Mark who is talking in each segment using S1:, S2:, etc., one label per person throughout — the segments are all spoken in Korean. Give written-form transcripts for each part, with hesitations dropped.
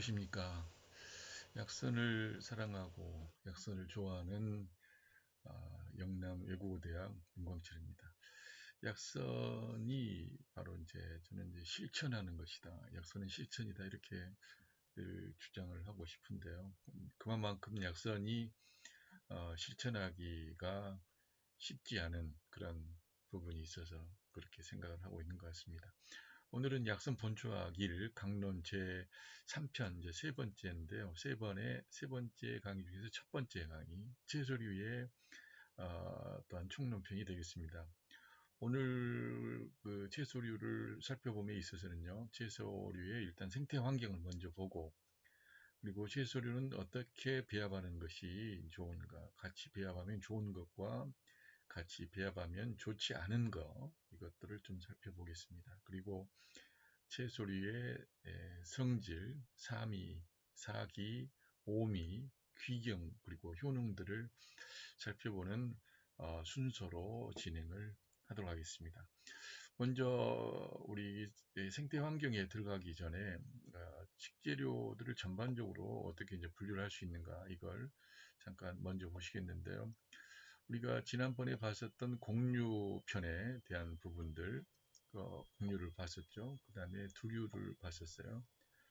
S1: 안녕하십니까. 약선을 사랑하고 약선을 좋아하는 영남 외국어대학 윤광철입니다. 약선이 바로 저는 실천하는 것이다. 약선은 실천이다. 이렇게 늘 주장을 하고 싶은데요. 그만큼 약선이 실천하기가 쉽지 않은 그런 부분이 있어서 그렇게 생각을 하고 있는 것 같습니다. 오늘은 약선 본초하기를 강론 제3편 이제 세 번째인데요. 세 번째 강의 중에서 첫 번째 강의 채소류의 또한 총론편이 되겠습니다. 오늘 그 채소류를 살펴봄에 있어서는요, 채소류의 일단 생태 환경을 먼저 보고, 그리고 채소류는 어떻게 배합하는 것이 좋은가, 같이 배합하면 좋은 것과 같이 배합하면 좋지 않은 것, 이것들을 좀 살펴보겠습니다. 그리고 채소류의 성질, 사미, 사기, 오미, 귀경, 그리고 효능들을 살펴보는 순서로 진행을 하도록 하겠습니다. 먼저 우리 생태 환경에 들어가기 전에 식재료들을 전반적으로 어떻게 분류를 할 수 있는가, 이걸 잠깐 먼저 보시겠는데요. 우리가 지난번에 봤었던 공유편에 대한 부분들, 공유를 봤었죠. 그 다음에 두류를 봤었어요.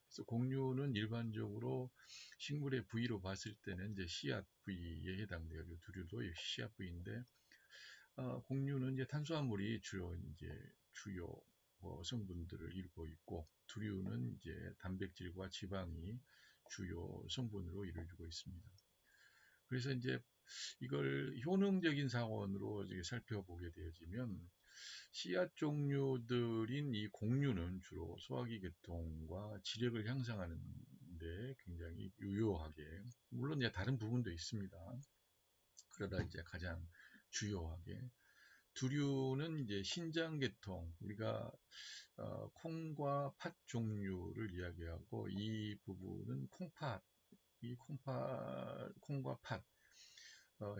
S1: 그래서 공유는 일반적으로 식물의 부위로 봤을 때는 씨앗 부위에 해당돼요. 두류도 씨앗 부위인데, 공유는 탄수화물이 주요 성분들을 이루고 있고, 두류는 단백질과 지방이 주요 성분으로 이루어지고 있습니다. 그래서 이걸 효능적인 사원으로 살펴보게 되어지면, 씨앗 종류들인 이 공유는 주로 소화기 계통과 지력을 향상하는 데 굉장히 유효하게, 물론 다른 부분도 있습니다. 그러다 가장 주요하게, 두류는 신장 계통, 우리가 콩과 팥 종류를 이야기하고, 이 부분은 콩과 팥,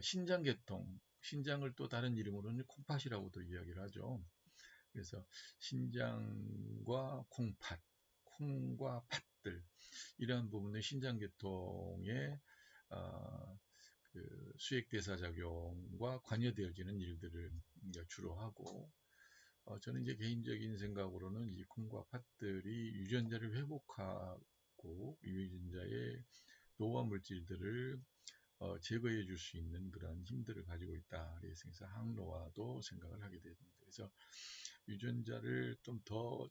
S1: 신장 계통, 신장을 또 다른 이름으로는 콩팥이라고도 이야기를 하죠. 그래서 신장과 콩과 팥들, 이러한 부분은 신장 계통의 그 수액대사 작용과 관여되어지는 일들을 주로 하고, 저는 개인적인 생각으로는 이 콩과 팥들이 유전자를 회복하고 유전자의 노화 물질들을 제거해 줄 수 있는 그런 힘들을 가지고 있다. 그래서 항노화도 생각을 하게 됩니다. 그래서 유전자를 좀 더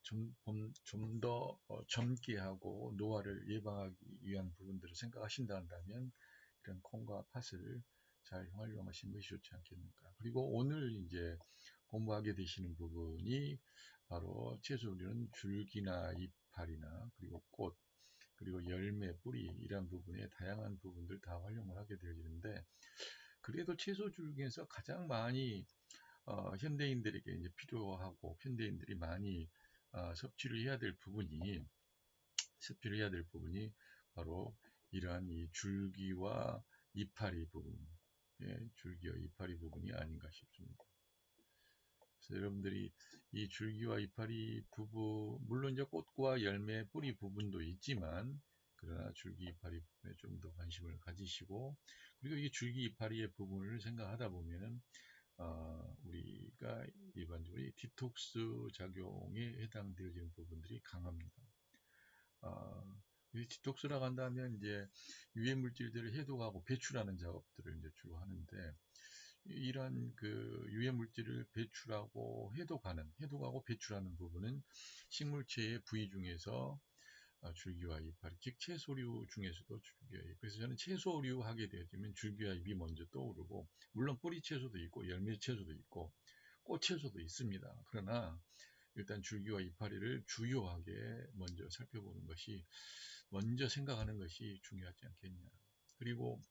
S1: 젊게 하고 노화를 예방하기 위한 부분들을 생각하신다면, 이런 콩과 팥을 잘 활용하시는 것이 좋지 않겠는가. 그리고 오늘 공부하게 되시는 부분이 바로 채소류는 줄기나 이파리나 그리고 꽃, 그리고 열매, 뿌리, 이런 부분에 다양한 부분들 다 활용을 하게 되어지는데, 그래도 채소 중에서 가장 많이 현대인들에게 필요하고 현대인들이 많이 섭취를 해야 될 부분이 바로 이러한 이 줄기와 이파리 부분, 줄기와 이파리 부분이 아닌가 싶습니다. 그래서 여러분들이 이 줄기와 이파리 부분, 물론 꽃과 열매, 뿌리 부분도 있지만, 그러나 줄기 이파리 부분에 좀 더 관심을 가지시고, 그리고 이 줄기 이파리의 부분을 생각하다 보면은 우리가 일반적으로 디톡스 작용에 해당되어지는 부분들이 강합니다. 이 디톡스라고 한다면 유해 물질들을 해독하고 배출하는 작업들을 주로 하는데, 이러한 그 유해 물질을 해독하고 배출하는 부분은 식물체의 부위 중에서 줄기와 잎, 즉 채소류 중에서도 줄기와 잎. 그래서 저는 채소류 하게 되어지면 줄기와 잎이 먼저 떠오르고, 물론 뿌리 채소도 있고 열매 채소도 있고 꽃 채소도 있습니다. 그러나 일단 줄기와 이파리를 주요하게 먼저 생각하는 것이 중요하지 않겠냐. 그리고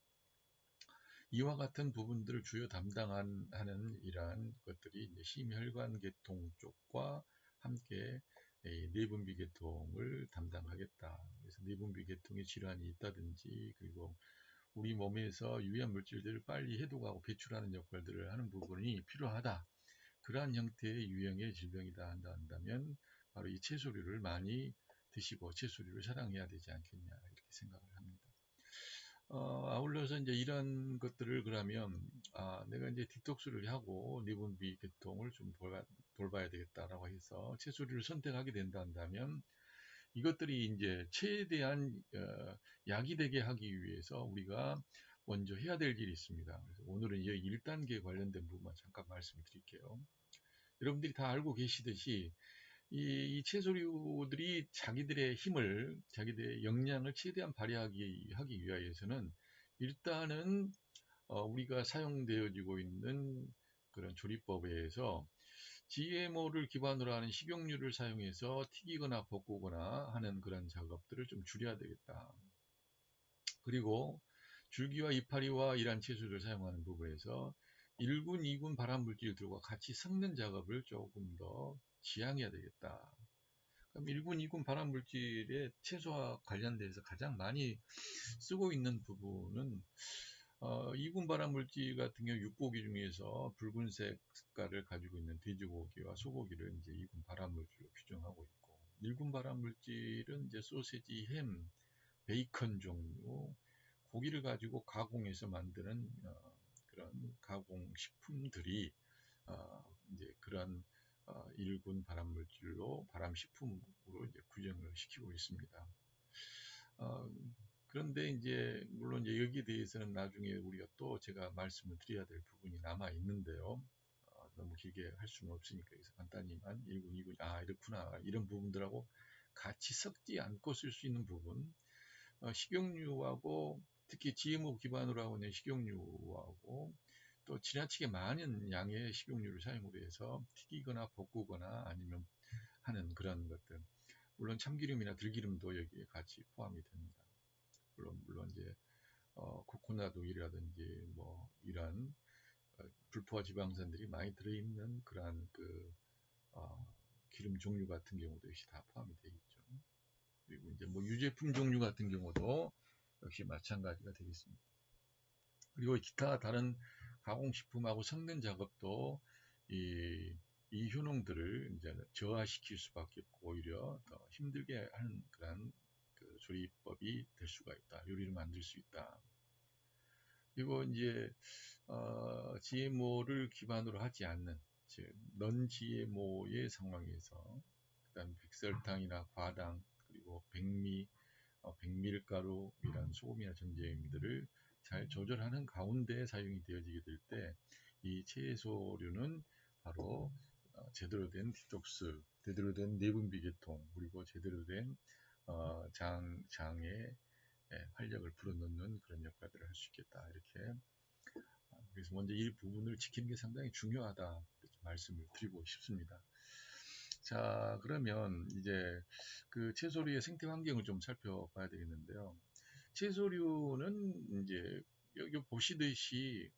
S1: 이와 같은 부분들을 주요 담당하는 이러한 것들이 심혈관 계통 쪽과 함께 내분비 계통을 담당하겠다. 그래서 내분비 계통에 질환이 있다든지, 그리고 우리 몸에서 유해한 물질들을 빨리 해독하고 배출하는 역할들을 하는 부분이 필요하다. 그러한 형태의 유형의 질병이다 한다면 바로 이 채소류를 많이 드시고 채소류를 사랑해야 되지 않겠냐 이렇게 생각을 합니다. 아울러서 이제 이런 것들을 그러면 내가 이제 디톡스를 하고 내분비 계통을 좀 돌봐야 되겠다라고 해서 채소류를 선택하게 된다면 이것들이 이제 최대한 약이 되게 하기 위해서 우리가 먼저 해야 될 일이 있습니다. 그래서 오늘은 이 1단계 관련된 부분만 잠깐 말씀드릴게요. 여러분들이 다 알고 계시듯이 이 채소류들이 자기들의 힘을, 자기들의 역량을 최대한 발휘하기 위해서는 일단은 우리가 사용되어지고 있는 그런 조리법에 의해서 GMO를 기반으로 하는 식용유를 사용해서 튀기거나 볶거나 하는 그런 작업들을 좀 줄여야 되겠다. 그리고 줄기와 이파리와 이란 채소를 사용하는 부분에서 1군, 2군 발암물질들과 같이 섞는 작업을 조금 더 지양해야 되겠다. 그럼 1군, 2군 발암물질의 채소와 관련돼서 가장 많이 쓰고 있는 부분은 2군 발암물질 같은 경우 육고기 중에서 붉은색 색깔을 가지고 있는 돼지고기와 소고기를 이제 2군 발암물질로 규정하고 있고 1군 발암물질은 이제 소세지, 햄, 베이컨 종류, 고기를 가지고 가공해서 만드는 그런 가공식품들이 이제 그런 1군 발암물질로 발암식품으로 이제 규정을 시키고 있습니다. 그런데 이제 물론 이제 여기에 대해서는 나중에 우리가 또 제가 말씀을 드려야 될 부분이 남아 있는데요. 너무 길게 할 수는 없으니까 여기서 간단히만 1군, 2군, 이렇구나 이런 부분들하고 같이 섞지 않고 쓸 수 있는 부분, 식용유하고 특히 GMO 기반으로 하고 있는 식용유하고 또 지나치게 많은 양의 식용유를 사용으로 해서 튀기거나 볶거나 아니면 하는 그런 것들, 물론 참기름이나 들기름도 여기에 같이 포함이 됩니다. 물론 이제 코코넛 오일이라든지 뭐 이런 불포화 지방산들이 많이 들어있는 그러한 기름 종류 같은 경우도 역시 다 포함이 되어 있죠. 그리고 이제 뭐 유제품 종류 같은 경우도 역시 마찬가지가 되겠습니다. 그리고 기타 다른 가공식품하고 섞는 작업도 이 효능들을 이제 저하시킬 수밖에 없고 오히려 더 힘들게 하는 그런 조리법이 될 수가 있다. 요리를 만들 수 있다. 그리고 이제 GMO를 기반으로 하지 않는 즉 넌 GMO의 상황에서 그다음 백설탕이나 과당 그리고 백밀가루 이런 소금이나 정제염들을 잘 조절하는 가운데 사용이 되어지게 될 때 이 채소류는 바로 제대로 된 디톡스, 제대로 된 내분비 계통, 그리고 제대로 된 장의 활력을 불어넣는 그런 역할들을 할 수 있겠다. 이렇게 그래서 먼저 이 부분을 지키는 게 상당히 중요하다. 이렇게 말씀을 드리고 싶습니다. 자, 그러면 이제 그 채소류의 생태 환경을 좀 살펴봐야 되겠는데요. 채소류는 이제 여기 보시듯이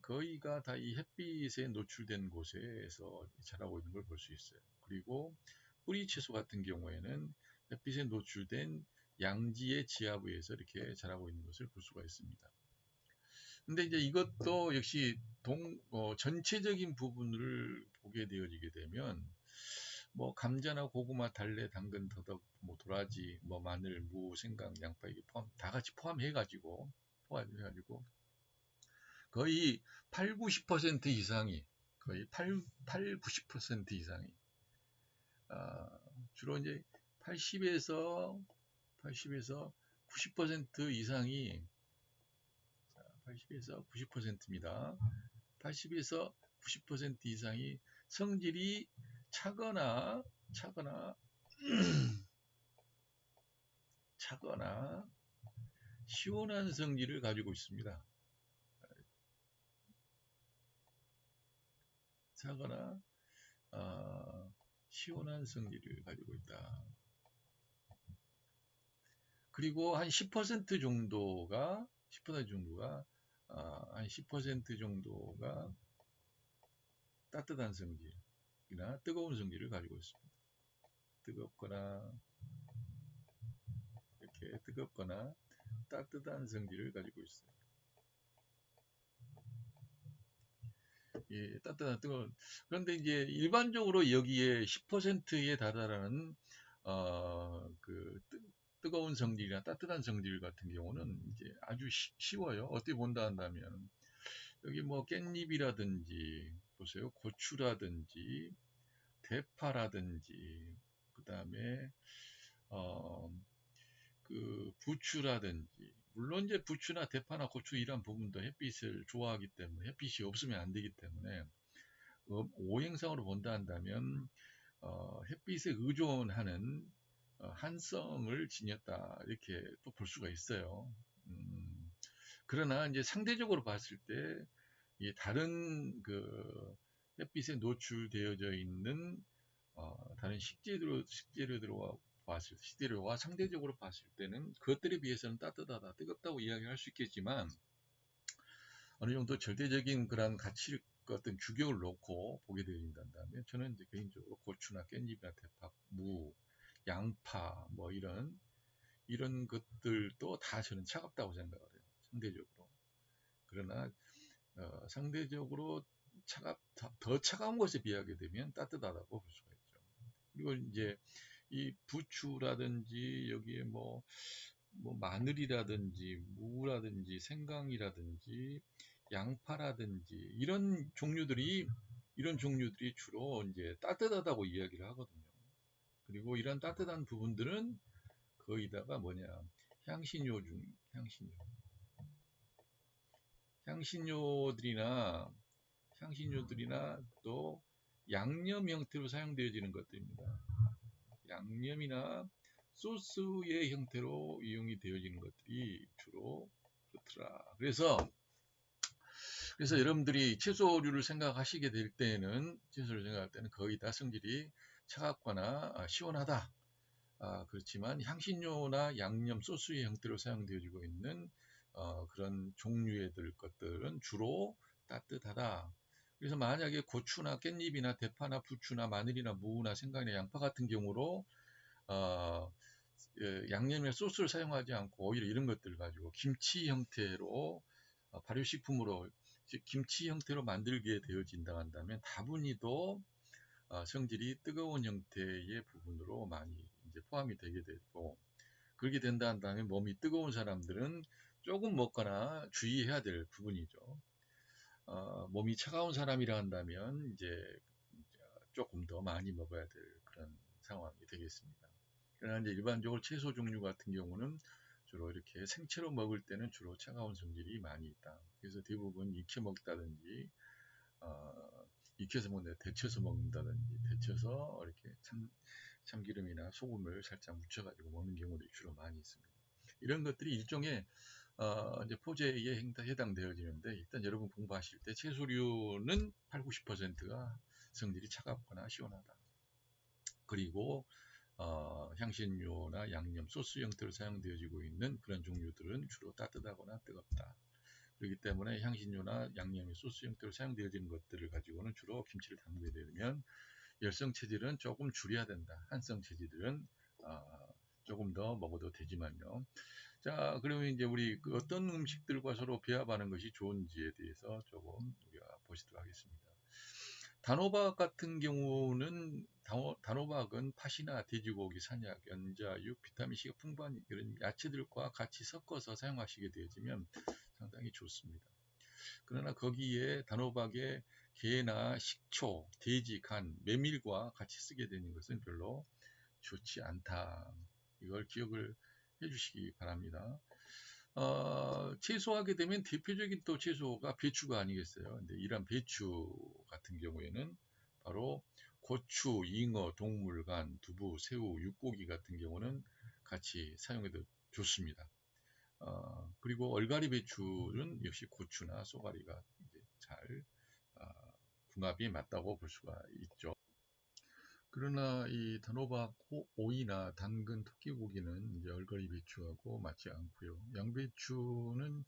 S1: 거의가 다 이 햇빛에 노출된 곳에서 자라고 있는 걸 볼 수 있어요. 그리고 뿌리 채소 같은 경우에는 햇빛에 노출된 양지의 지하부에서 이렇게 자라고 있는 것을 볼 수가 있습니다. 근데 이제 이것도 역시 전체적인 부분을 보게 되어지게 되면 뭐 감자나 고구마, 달래, 당근, 더덕, 뭐 도라지, 뭐 마늘, 무, 생강, 양파 이게 다 같이 포함해가지고 거의 8, 90% 이상이 거의 90% 이상이 주로 이제 80에서 90% 이상이 80에서 90%입니다. 80에서 90% 이상이 성질이 차거나 시원한 성질을 가지고 있습니다. 차거나 시원한 성질을 가지고 있다. 그리고 한 10% 정도가 한 10% 정도가 따뜻한 성질이나 뜨거운 성질을 가지고 있습니다. 뜨겁거나 따뜻한 성질을 가지고 있어요. 뜨거운. 그런데 이제 일반적으로 여기에 10%에 달하는 그 뜨거운 성질이나 따뜻한 성질 같은 경우는 이제 아주 쉬워요. 어떻게 본다 한다면 여기 뭐 깻잎이라든지 보세요. 고추라든지 대파라든지 그다음에 어, 그 부추라든지 물론 이제 부추나 대파나 고추 이런 부분도 햇빛을 좋아하기 때문에 햇빛이 없으면 안 되기 때문에 오행성으로 본다 한다면 햇빛에 의존하는 한성을 지녔다 이렇게 또 볼 수가 있어요. 음, 그러나 이제 상대적으로 봤을 때 이 다른 그 햇빛에 노출되어져 있는 다른 식재료들과 식재료와 상대적으로 봤을 때는 그것들에 비해서는 따뜻하다, 뜨겁다고 이야기할 수 있겠지만 어느 정도 절대적인 그런 가치 어떤 규격을 놓고 보게 되어진다면 저는 이제 개인적으로 고추나 깻잎이나 대파, 무, 양파 뭐 이런 것들도 다 저는 차갑다고 생각을 해요. 상대적으로. 그러나 상대적으로 더 차가운 것에 비하게 되면 따뜻하다고 볼 수가 있죠. 그리고 이제 이 부추라든지 여기에 뭐 마늘이라든지 무라든지 생강이라든지 양파라든지 이런 종류들이 주로 이제 따뜻하다고 이야기를 하거든요. 그리고 이런 따뜻한 부분들은 거기다가 뭐냐 향신료 향신료들이나 향신료들이나 또 양념 형태로 사용되어지는 것들입니다. 양념이나 소스의 형태로 이용이 되어지는 것들이 주로 그렇더라. 그래서 여러분들이 채소류를 생각하시게 될 때는 채소를 생각할 때는 거의 다 성질이 차갑거나 시원하다. 그렇지만 향신료나 양념 소스의 형태로 사용되어지고 있는 그런 종류의 것들은 주로 따뜻하다. 그래서 만약에 고추나 깻잎이나 대파나 부추나 마늘이나 무나 생강이나 양파 같은 경우로 어, 양념이나 소스를 사용하지 않고 오히려 이런 것들을 가지고 김치 형태로 발효식품으로 김치 형태로 만들게 되어진다 한다면 다분히도 성질이 뜨거운 형태의 부분으로 많이 이제 포함이 되게 되고 그렇게 된다 한다면 몸이 뜨거운 사람들은 조금 먹거나 주의해야 될 부분이죠. 몸이 차가운 사람이라 한다면 이제 조금 더 많이 먹어야 될 그런 상황이 되겠습니다. 그러나 이제 일반적으로 채소 종류 같은 경우는 주로 이렇게 생채로 먹을 때는 주로 차가운 성질이 많이 있다. 그래서 대부분 익혀 먹다든지 익혀서 먹는다, 데쳐서 먹는다든지 데쳐서 이렇게 참기름이나 소금을 살짝 묻혀가지고 먹는 경우도 주로 많이 있습니다. 이런 것들이 일종의 이제 포제에 해당되어지는데 일단 여러분 공부하실 때 채소류는 8, 90%가 성질이 차갑거나 시원하다. 그리고 향신료나 양념, 소스 형태로 사용되어지고 있는 그런 종류들은 주로 따뜻하거나 뜨겁다. 그렇기 때문에 향신료나 양념의 소스 형태로 사용되어지는 것들을 가지고는 주로 김치를 담그게 되면 열성 체질은 조금 줄여야 된다. 한성 체질은 조금 더 먹어도 되지만요. 자, 그러면 이제 우리 어떤 음식들과 서로 배합하는 것이 좋은지에 대해서 조금 우리가 보시도록 하겠습니다. 단호박 같은 경우는 단호박은 팥이나 돼지고기, 산약, 연자육, 비타민C가 풍부한 이런 야채들과 같이 섞어서 사용하시게 되어지면 상당히 좋습니다. 그러나 거기에 단호박에 게나 식초, 돼지, 간, 메밀과 같이 쓰게 되는 것은 별로 좋지 않다. 이걸 기억을 해주시기 바랍니다. 채소하게 되면 대표적인 또 채소가 배추가 아니겠어요. 근데 이런 배추 같은 경우에는 바로 고추, 잉어, 동물간, 두부, 새우, 육고기 같은 경우는 같이 사용해도 좋습니다. 그리고 얼갈이 배추는 역시 고추나 쏘가리가 이제 잘 어, 궁합이 맞다고 볼 수가 있죠. 그러나 이 단호박, 오이나 당근, 토끼고기는 이제 얼갈이 배추하고 맞지 않고요. 양배추는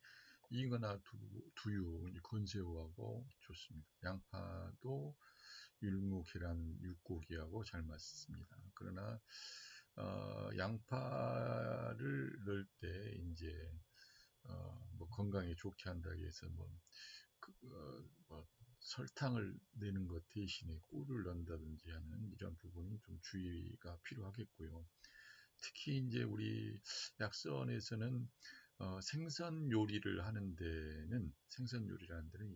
S1: 잉어나 두유, 건새우하고 좋습니다. 양파도 율무, 계란, 육고기하고 잘 맞습니다. 그러나 양파를 넣을 때 이제 뭐 건강에 좋게 한다고 해서 그, 뭐 설탕을 내는 것 대신에 꿀을 넣는다든지 하는 이런 부분은 좀 주의가 필요하겠고요. 특히 이제 우리 약선에서는 생선 요리를 하는 데는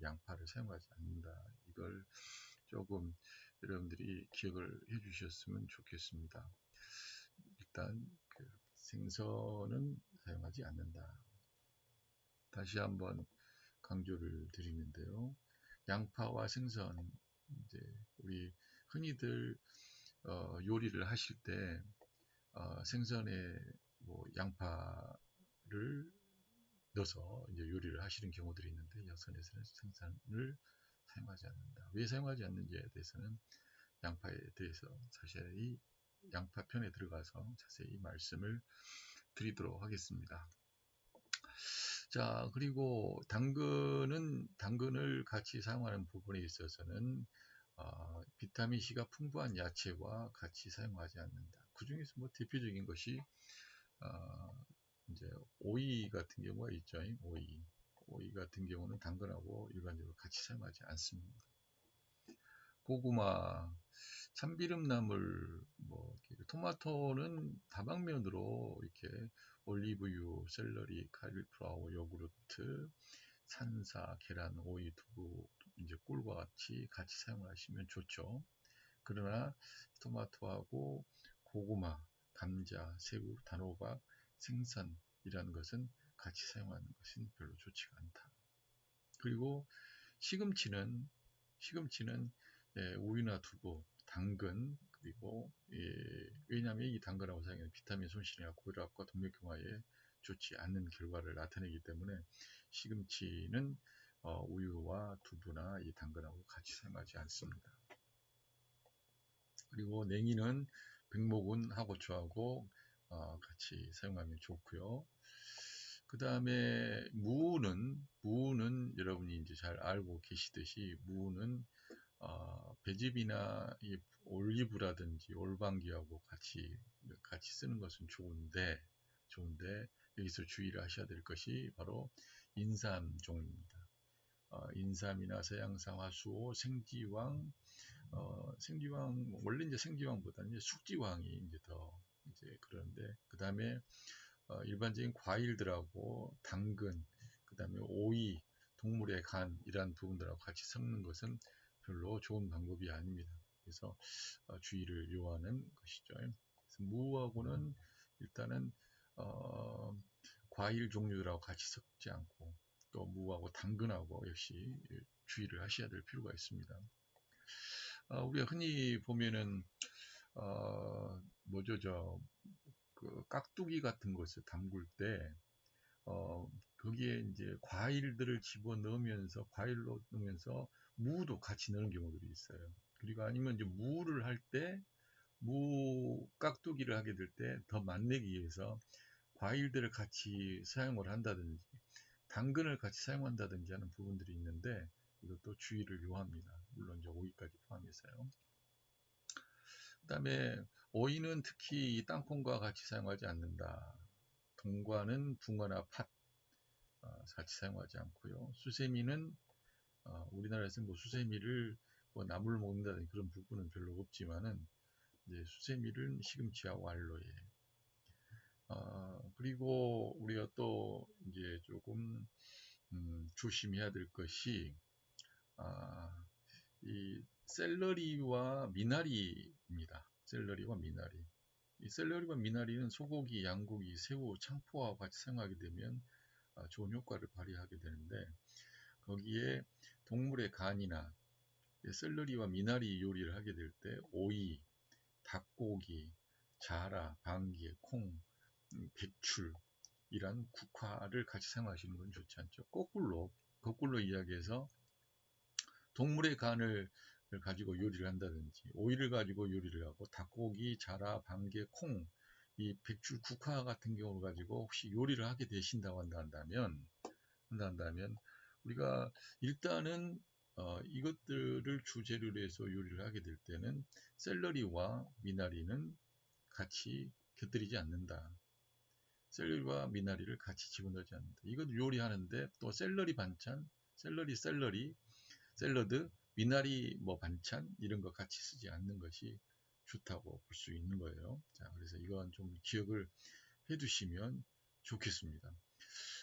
S1: 양파를 사용하지 않는다. 이걸 조금 여러분들이 기억을 해 주셨으면 좋겠습니다. 일단 생선은 사용하지 않는다. 다시 한번 강조를 드리는데요. 양파와 생선, 이제 우리 흔히들 요리를 하실 때 생선에 뭐 양파를 넣어서 이제 요리를 하시는 경우들이 있는데 여선에서는 생선을 사용하지 않는다. 왜 사용하지 않는지에 대해서는 양파에 대해서 자세히 양파 편에 들어가서 자세히 말씀을 드리도록 하겠습니다. 자, 그리고 당근을 같이 사용하는 부분에 있어서는 비타민 C가 풍부한 야채와 같이 사용하지 않는다. 그 중에서 뭐 대표적인 것이 이제 오이 같은 경우가 있죠. 오이 같은 경우는 당근하고 일반적으로 같이 사용하지 않습니다. 고구마, 참기름나물, 토마토는 다방면으로 이렇게 올리브유, 샐러리, 카리플라워, 요구르트, 산사, 계란, 오이, 두부, 이제 꿀과 같이 사용을 하시면 좋죠. 그러나 토마토하고 고구마, 감자, 새우, 단호박, 생선이라는 것은 같이 사용하는 것은 별로 좋지가 않다. 그리고 시금치는 우유나 두부, 당근, 그리고 왜냐하면 이 당근하고 사용하는 비타민 손실이나 고혈압과 동맥경화에 좋지 않는 결과를 나타내기 때문에 시금치는 우유와 두부나 이 당근하고 같이 사용하지 않습니다. 그리고 냉이는 백목은 하고추하고 같이 사용하면 좋고요. 그 다음에 무는 여러분이 이제 잘 알고 계시듯이 무는 배즙이나 이 올리브라든지 올방기하고 같이 쓰는 것은 좋은데 여기서 주의를 하셔야 될 것이 바로 인삼 종입니다. 인삼이나 서양상, 화수오, 생지황, 원래 이제 생지황보다는 이제 숙지황이 이제 더 이제 그런데 그 다음에 일반적인 과일들하고 당근, 그 다음에 오이, 동물의 간이란 부분들하고 같이 섞는 것은 별로 좋은 방법이 아닙니다. 그래서 주의를 요하는 것이죠. 그래서 무하고는 일단은 과일 종류들하고 같이 섞지 않고 또 무하고 당근하고 역시 주의를 하셔야 될 필요가 있습니다. 우리가 흔히 보면은 그 깍두기 같은 것을 담글 때 거기에 이제 과일들을 과일로 넣으면서 무도 같이 넣는 경우들이 있어요. 그리고 아니면 이제 무를 할 때, 깍두기를 하게 될 때 더 맛내기 위해서 과일들을 같이 사용을 한다든지, 당근을 같이 사용한다든지 하는 부분들이 있는데, 이것도 주의를 요합니다. 물론 이제 오이까지 포함해서요. 그 다음에 오이는 특히 땅콩과 같이 사용하지 않는다. 동과는 붕어나 팥 같이 사용하지 않고요. 수세미는 우리나라에서 뭐 수세미를 뭐 나물 먹는다는 그런 부분은 별로 없지만은 이제 수세미를 시금치하고 알로에 그리고 우리가 또 이제 조금 조심해야 될 것이 이 샐러리와 미나리입니다. 샐러리와 미나리. 이 샐러리와 미나리는 소고기, 양고기, 새우, 창포와 같이 사용하게 되면 좋은 효과를 발휘하게 되는데 거기에 동물의 간이나 샐러리와 미나리 요리를 하게 될 때 오이, 닭고기, 자라, 방개, 콩, 배출 이란 국화를 같이 사용하시는 건 좋지 않죠. 거꾸로 이야기해서 동물의 간을 가지고 요리를 한다든지 오이를 가지고 요리를 하고 닭고기, 자라, 방개, 콩, 이 백출 국화 같은 경우를 가지고 혹시 요리를 하게 되신다고 한다면 우리가 일단은 이것들을 주재료로 해서 요리를 하게 될 때는 샐러리와 미나리는 같이 곁들이지 않는다. 샐러리와 미나리를 같이 집어넣지 않는다. 이것 요리하는데 또 샐러리 반찬, 샐러리, 샐러드, 미나리 뭐 반찬 이런 거 같이 쓰지 않는 것이 좋다고 볼 수 있는 거예요. 자, 그래서 이건 좀 기억을 해 두시면 좋겠습니다.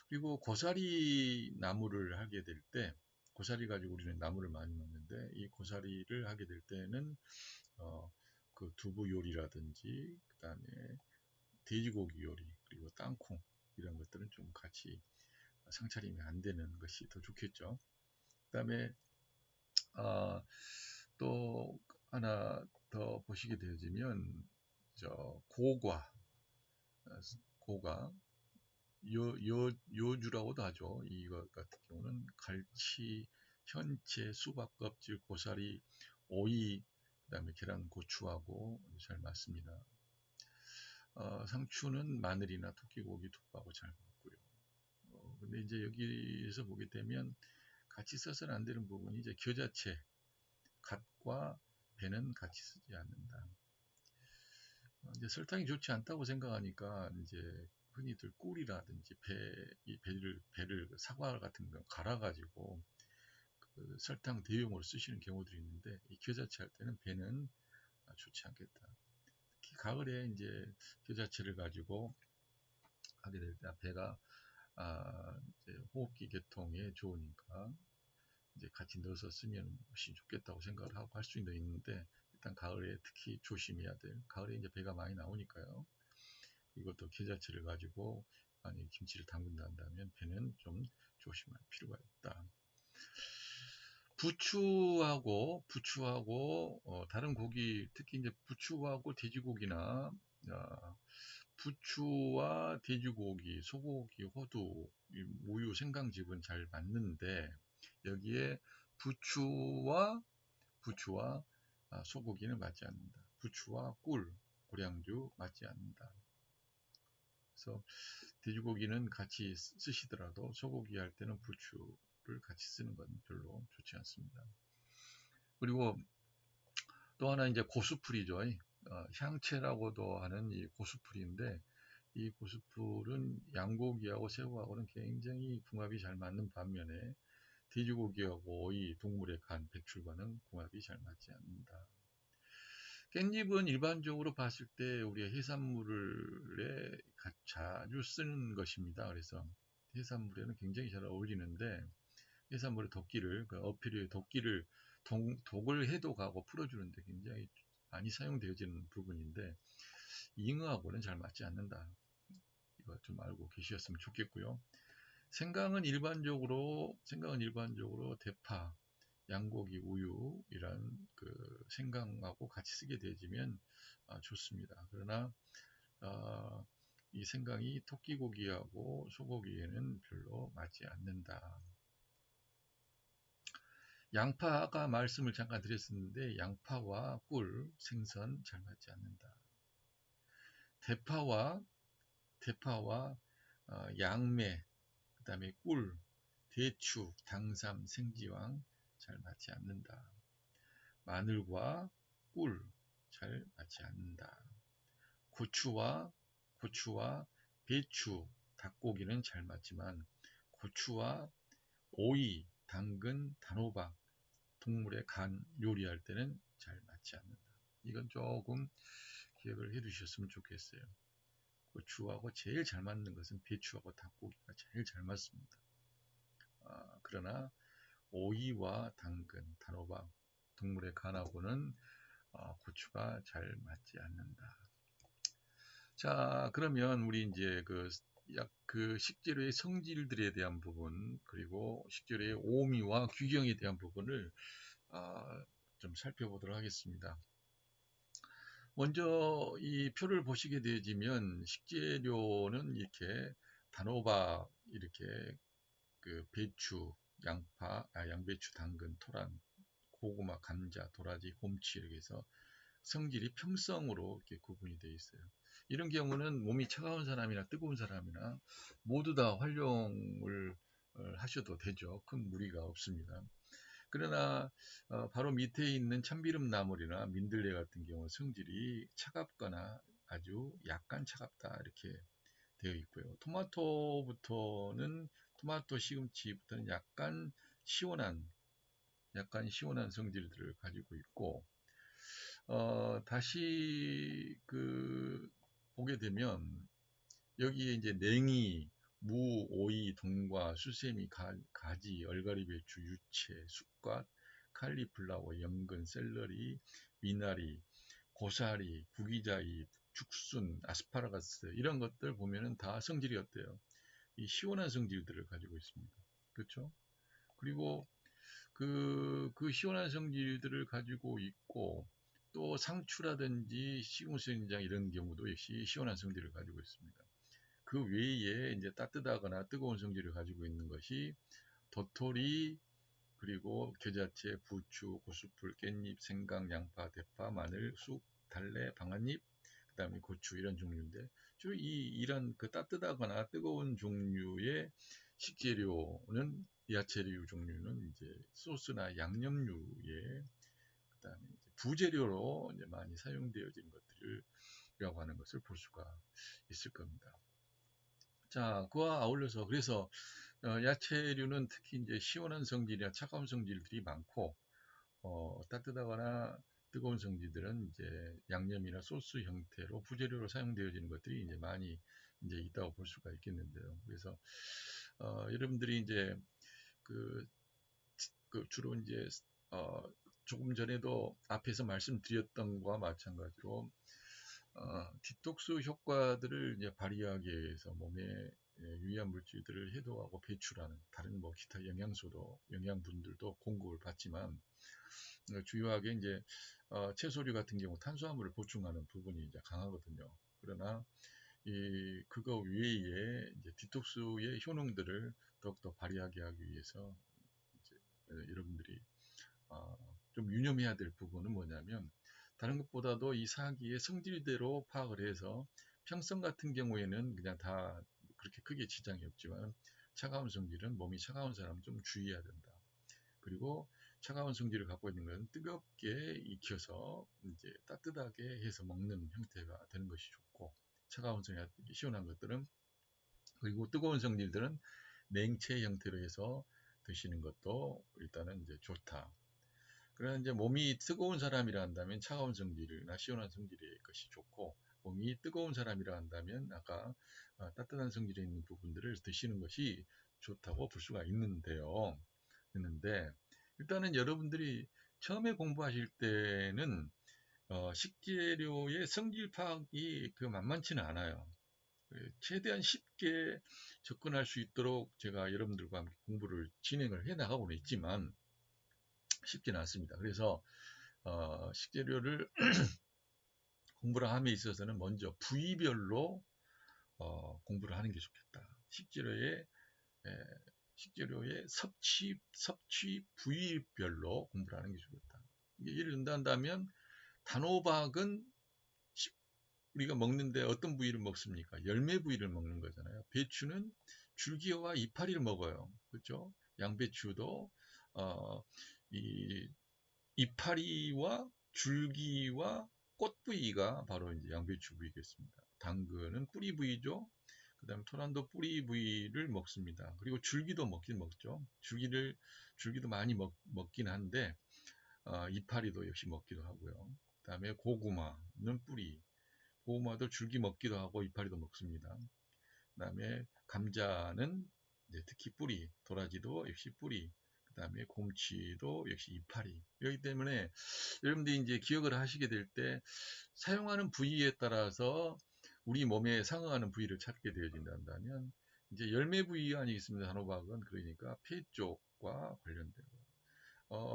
S1: 그리고 고사리 나물을 하게 될 때, 고사리 가지고 우리는 나물을 많이 먹는데, 이 고사리를 하게 될 때는 어, 그 두부 요리라든지 그 다음에 돼지고기 요리 그리고 땅콩 이런 것들은 좀 같이 상차림이 안 되는 것이 더 좋겠죠. 그 다음에 또 하나 더 보시게 되어지면 고과, 고가 요주라고도 하죠. 이것 같은 경우는 갈치, 현채, 수박 껍질, 고사리, 오이, 그 다음에 계란, 고추하고 잘 맞습니다. 상추는 마늘이나 토끼고기, 두부하고 잘 맞고요. 근데 이제 여기에서 보게 되면 같이 써서는 안 되는 부분이 이제 겨자채, 갓과 배는 같이 쓰지 않는다. 이제 설탕이 좋지 않다고 생각하니까 이제 흔히들 꿀이라든지 배를 사과 같은 거 갈아가지고 그 설탕 대용으로 쓰시는 경우들이 있는데 이 겨자채 할 때는 배는 좋지 않겠다. 특히 가을에 이제 겨자채를 가지고 하게 될 때 배가 이제 호흡기 개통에 좋으니까 이제 같이 넣어서 쓰면 훨씬 좋겠다고 생각을 하고 할 수 있는데 일단 가을에 특히 조심해야 될 가을에 이제 배가 많이 나오니까요. 이것도 계좌치를 가지고 만약 김치를 담근다 한다면 배는 좀 조심할 필요가 있다. 부추하고 다른 고기 특히 이제 부추하고 돼지고기나 부추와 돼지고기, 소고기, 호두, 우유, 생강즙은 잘 맞는데 여기에 부추와 소고기는 맞지 않는다. 부추와 꿀, 고량주 맞지 않는다. 그래서 돼지고기는 같이 쓰시더라도 소고기 할 때는 부추를 같이 쓰는 건 별로 좋지 않습니다. 그리고 또 하나 이제 고수풀이죠. 향채라고도 하는 이 고수풀인데 이 고수풀은 양고기하고 새우하고는 굉장히 궁합이 잘 맞는 반면에 돼지고기하고 오이, 동물의 간, 백출과는 궁합이 잘 맞지 않는다. 깻잎은 일반적으로 봤을 때 우리가 해산물에 자주 쓰는 것입니다. 그래서 해산물에는 굉장히 잘 어울리는데 해산물의 도끼를 그 어필의 도끼를 독을 해독하고 풀어주는데 굉장히 많이 사용되어지는 부분인데 잉어하고는 잘 맞지 않는다. 이거 좀 알고 계셨으면 좋겠고요. 생강은 일반적으로 대파, 양고기, 우유 이런 그 생강하고 같이 쓰게 되지면 좋습니다. 그러나 이 생강이 토끼고기하고 소고기에는 별로 맞지 않는다. 양파가 말씀을 잠깐 드렸었는데 양파와 꿀, 생선 잘 맞지 않는다. 대파와 양매, 그 다음에 꿀, 대추, 당삼, 생지황 잘 맞지 않는다. 마늘과 꿀 잘 맞지 않는다. 고추와 배추, 닭고기는 잘 맞지만 고추와 오이, 당근, 단호박, 동물의 간 요리할 때는 잘 맞지 않는다. 이건 조금 기억을 해 두셨으면 좋겠어요. 고추하고 제일 잘 맞는 것은 배추하고 닭고기가 제일 잘 맞습니다. 그러나 오이와 당근, 단호박, 동물의 간하고는 고추가 잘 맞지 않는다. 자, 그러면 우리 이제 그 식재료의 성질들에 대한 부분, 그리고 식재료의 오미와 규경에 대한 부분을 좀 살펴보도록 하겠습니다. 먼저 이 표를 보시게 되지면 식재료는 이렇게 단호박, 이렇게 그 배추, 양배추, 당근, 토란, 고구마, 감자, 도라지, 곰치 이렇게 해서 성질이 평성으로 이렇게 구분이 되어 있어요. 이런 경우는 몸이 차가운 사람이나 뜨거운 사람이나 모두 다 활용을 하셔도 되죠. 큰 무리가 없습니다. 그러나 바로 밑에 있는 참기름 나물이나 민들레 같은 경우 성질이 차갑거나 아주 약간 차갑다 이렇게 되어 있고요. 토마토 시금치부터는 약간 시원한 약간 시원한 성질들을 가지고 있고, 다시 보게 되면 여기에 이제 냉이, 무, 오이, 동과, 수세미, 가지, 얼갈이, 배추, 유채, 쑥갓, 칼리플라워, 연근, 샐러리, 미나리, 고사리, 구기자이, 죽순, 아스파라거스 이런 것들 보면은 다 성질이 어때요? 이 시원한 성질들을 가지고 있습니다. 그렇죠? 그리고 그 시원한 성질들을 가지고 있고 또 상추라든지 시금생장 이런 경우도 역시 시원한 성질을 가지고 있습니다. 그 외에 이제 따뜻하거나 뜨거운 성질을 가지고 있는 것이 도토리, 그리고 겨자채, 부추, 고수풀, 깻잎, 생강, 양파, 대파, 마늘, 쑥, 달래, 방아잎, 그 다음에 고추 이런 종류인데 주로 이런 그 따뜻하거나 뜨거운 종류의 식재료는 야채류 종류는 이제 소스나 양념류에 그다음에 이제 부재료로 이제 많이 사용되어진 것들이라고 하는 것을 볼 수가 있을 겁니다. 자, 그와 아울러서 그래서 야채류는 특히 이제 시원한 성질이나 차가운 성질들이 많고 따뜻하거나 뜨거운 성질들은 이제 양념이나 소스 형태로 부재료로 사용되어지는 것들이 이제 많이 이제 있다고 볼 수가 있겠는데요. 그래서 여러분들이 이제 그, 주로 이제 어, 조금 전에도 앞에서 말씀드렸던 것과 마찬가지로 디톡스 효과들을 이제 발휘하기 위해서 몸에 유해한 물질들을 해독하고 배출하는 다른 뭐 기타 영양분들도 공급을 받지만 주요하게 이제 채소류 같은 경우 탄수화물을 보충하는 부분이 이제 강하거든요. 그러나 그거 외에 이제 디톡스의 효능들을 더욱더 발휘하게 하기 위해서 이제 여러분들이 좀 유념해야 될 부분은 뭐냐면 다른 것보다도 이 사기의 성질대로 파악을 해서 평성 같은 경우에는 그냥 다 그렇게 크게 지장이 없지만 차가운 성질은 몸이 차가운 사람은 좀 주의해야 된다. 그리고 차가운 성질을 갖고 있는 것은 뜨겁게 익혀서 이제 따뜻하게 해서 먹는 형태가 되는 것이 좋고 차가운 성질, 시원한 것들은 그리고 뜨거운 성질들은 냉채 형태로 해서 드시는 것도 일단은 이제 좋다. 그러나 이제 몸이 뜨거운 사람이라 한다면 차가운 성질이나 시원한 성질의 것이 좋고 몸이 뜨거운 사람이라 한다면 아까 따뜻한 성질에 있는 부분들을 드시는 것이 좋다고 볼 수가 있는데요. 있는데 일단은 여러분들이 처음에 공부하실 때는 식재료의 성질 파악이 만만치는 않아요. 최대한 쉽게 접근할 수 있도록 제가 여러분들과 함께 공부를 진행을 해 나가고는 있지만 쉽지는 않습니다. 그래서 식재료를 공부를 함에 있어서는 먼저 부위별로 공부를 하는 게 좋겠다. 식재료의 섭취 부위별로 공부를 하는 게 좋겠다. 예를 든다면 단호박은 우리가 먹는데 어떤 부위를 먹습니까? 열매 부위를 먹는 거잖아요. 배추는 줄기와 이파리를 먹어요. 그렇죠? 양배추도 이 이파리와 줄기와 꽃 부위가 바로 이제 양배추 부위겠습니다. 당근은 뿌리 부위죠. 그 다음에 토란도 뿌리 부위를 먹습니다. 그리고 줄기도 먹긴 먹죠. 줄기도 많이 먹긴 한데, 이파리도 역시 먹기도 하고요. 그 다음에 고구마는 뿌리. 고구마도 줄기 먹기도 하고 이파리도 먹습니다. 그 다음에 감자는 특히 뿌리, 도라지도 역시 뿌리, 그 다음에 곰치도 역시 이파리. 그렇기 때문에 여러분들이 이제 기억을 하시게 될 때 사용하는 부위에 따라서 우리 몸에 상응하는 부위를 찾게 되어진다면 이제 열매 부위 아니겠습니까? 단호박은 그러니까 폐 쪽과 관련되고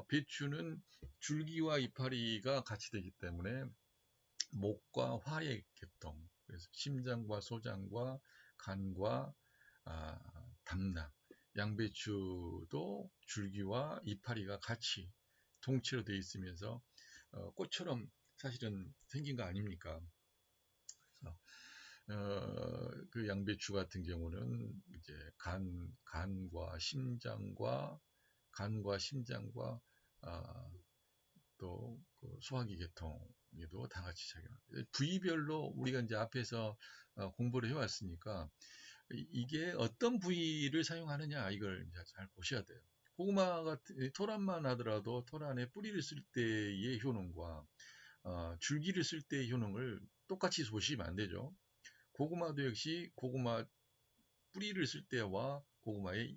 S1: 배추는 줄기와 이파리가 같이 되기 때문에 목과 화의 계통, 그래서 심장과 소장과 간과 담낭, 양배추도 줄기와 이파리가 같이 동체로 되어 있으면서 꽃처럼 사실은 생긴 거 아닙니까? 그래서 그 양배추 같은 경우는 이제 간과 심장과 또그 소화기 계통에도 다 같이 작용합니다. 부위별로 우리가 이제 앞에서 공부를 해왔으니까 이게 어떤 부위를 사용하느냐 이걸 잘 보셔야 돼요. 고구마 같은 토란만 하더라도 토란에 뿌리를 쓸 때의 효능과 줄기를 쓸 때의 효능을 똑같이 보시면 안 되죠. 고구마도 역시 고구마 뿌리를 쓸 때와 고구마의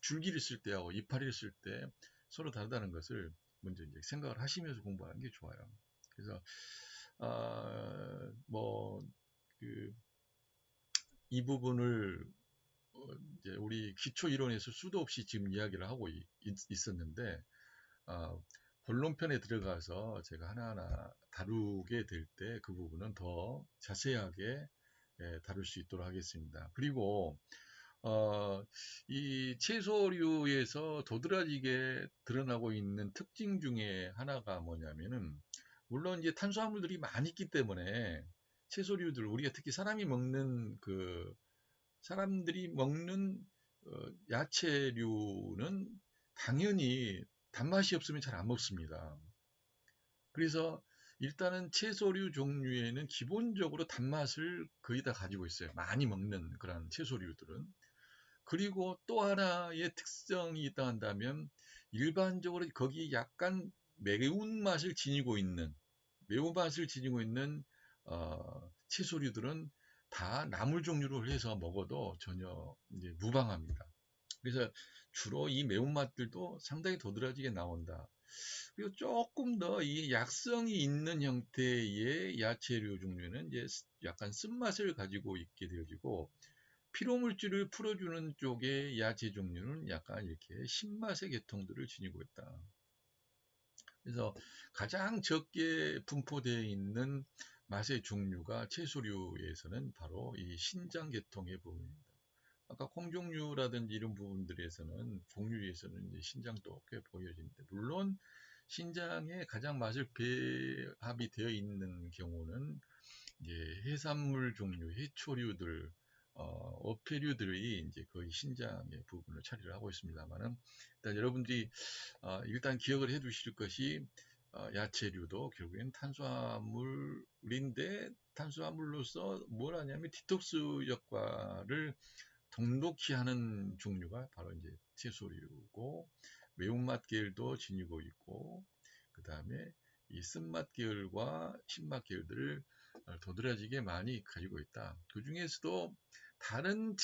S1: 줄기를 쓸 때하고 이파리를 쓸 때 서로 다르다는 것을 먼저 이제 생각을 하시면서 공부하는 게 좋아요. 그래서 뭐 이 부분을 이제 우리 기초 이론에서 수도 없이 지금 이야기를 하고 있었는데 본론편에 들어가서 제가 하나하나 다루게 될 때 그 부분은 더 자세하게 다룰 수 있도록 하겠습니다. 그리고 이 채소류에서 도드라지게 드러나고 있는 특징 중에 하나가 뭐냐면은, 물론 이제 탄수화물들이 많이 있기 때문에 채소류들, 우리가 특히 사람들이 먹는 야채류는 당연히 단맛이 없으면 잘 안 먹습니다. 그래서 일단은 채소류 종류에는 기본적으로 단맛을 거의 다 가지고 있어요. 많이 먹는 그런 채소류들은. 그리고 또 하나의 특성이 있다 한다면, 일반적으로 거기 약간 매운맛을 지니고 있는 채소류들은 다 나물 종류로 해서 먹어도 전혀 이제 무방합니다. 그래서 주로 이 매운맛들도 상당히 도드라지게 나온다. 그리고 조금 더 이 약성이 있는 형태의 야채류 종류는 이제 약간 쓴맛을 가지고 있게 되어지고, 피로물질을 풀어주는 쪽의 야채 종류는 약간 이렇게 신맛의 계통들을 지니고 있다. 그래서 가장 적게 분포되어 있는 맛의 종류가 채소류에서는 바로 이 신장 계통의 부분입니다. 아까 콩종류라든지 이런 부분들에서는, 곡류에서는 이제 신장도 꽤 보여지는데, 물론 신장에 가장 맛을 배합이 되어 있는 경우는 이제 해산물 종류, 해초류들, 어패류들이 이제 거의 신장의 부분을 차지를 하고 있습니다만은, 일단 여러분들이 일단 기억을 해 두실 것이, 야채류도 결국엔 탄수화물인데, 탄수화물로서 뭘 하냐면 디톡스 효과를 동독히 하는 종류가 바로 이제 채소류고, 매운맛 계열도 지니고 있고, 그 다음에 이 쓴맛 계열과 신맛 계열들을 도드라지게 많이 가지고 있다. 그 중에서도 다른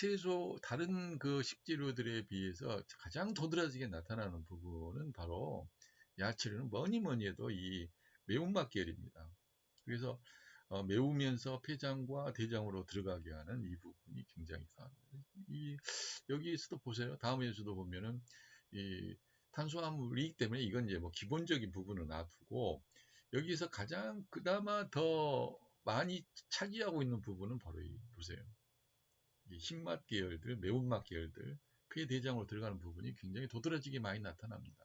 S1: 그 식재료들에 비해서 가장 도드라지게 나타나는 부분은 바로 야채류는 뭐니 뭐니 해도 이 매운맛 계열입니다. 그래서 매우면서 폐장과 대장으로 들어가게 하는 이 부분이 굉장히 강합니다. 여기에서도 보세요. 다음에서도 보면은 이 탄수화물이기 때문에 이건 이제 뭐 기본적인 부분을 놔두고, 여기서 가장 그나마 더 많이 차지하고 있는 부분은 바로 보세요. 이 신맛 계열들, 매운맛 계열들, 폐대장으로 들어가는 부분이 굉장히 도드라지게 많이 나타납니다.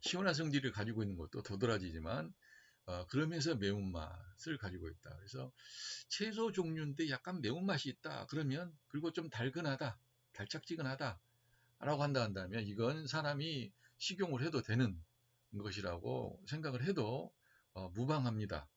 S1: 시원한 성질을 가지고 있는 것도 도드라지지만, 그러면서 매운맛을 가지고 있다. 그래서 채소 종류인데 약간 매운맛이 있다. 그러면, 그리고 좀 달근하다, 달짝지근하다 라고 한다면, 이건 사람이 식용을 해도 되는 것이라고 생각을 해도 무방합니다.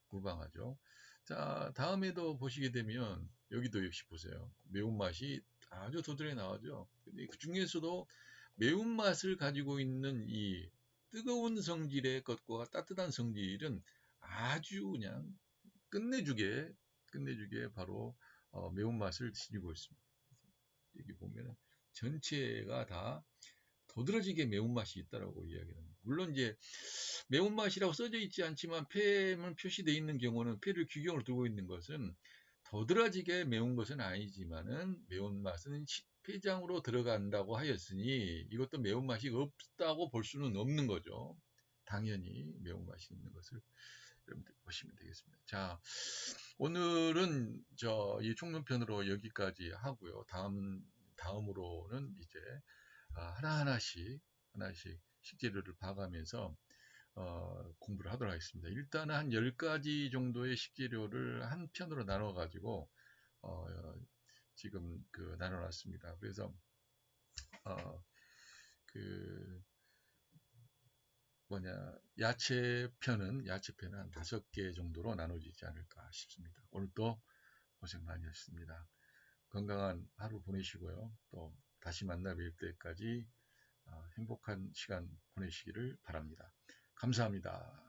S1: 무방하죠. 자, 다음에도 보시게 되면 여기도 역시 보세요. 매운맛이 아주 도드라게 나오죠. 근데 그 중에서도 매운맛을 가지고 있는 이 뜨거운 성질의 것과 따뜻한 성질은 아주 그냥 끝내주게 바로 매운맛을 지니고 있습니다. 여기 보면 전체가 다 도드라지게 매운맛이 있다라고 이야기합니다. 물론 이제 매운맛이라고 써져 있지 않지만 폐만 표시되어 있는 경우는, 폐를 규경을 두고 있는 것은 도드라지게 매운 것은 아니지만은 매운맛은 폐장으로 들어간다고 하였으니 이것도 매운맛이 없다고 볼 수는 없는 거죠. 당연히 매운맛이 있는 것을 여러분들 보시면 되겠습니다. 자, 오늘은 이 총론편으로 여기까지 하고요. 다음으로는 이제 하나씩 식재료를 봐가면서 공부를 하도록 하겠습니다. 일단은 한 10가지 정도의 식재료를 한 편으로 나눠 가지고 지금 나눠놨습니다. 그래서 그 야채편은 한 5개 정도로 나눠지지 않을까 싶습니다. 오늘도 고생 많이 하셨습니다. 건강한 하루 보내시고요. 또 다시 만나 뵐 때까지 행복한 시간 보내시기를 바랍니다. 감사합니다.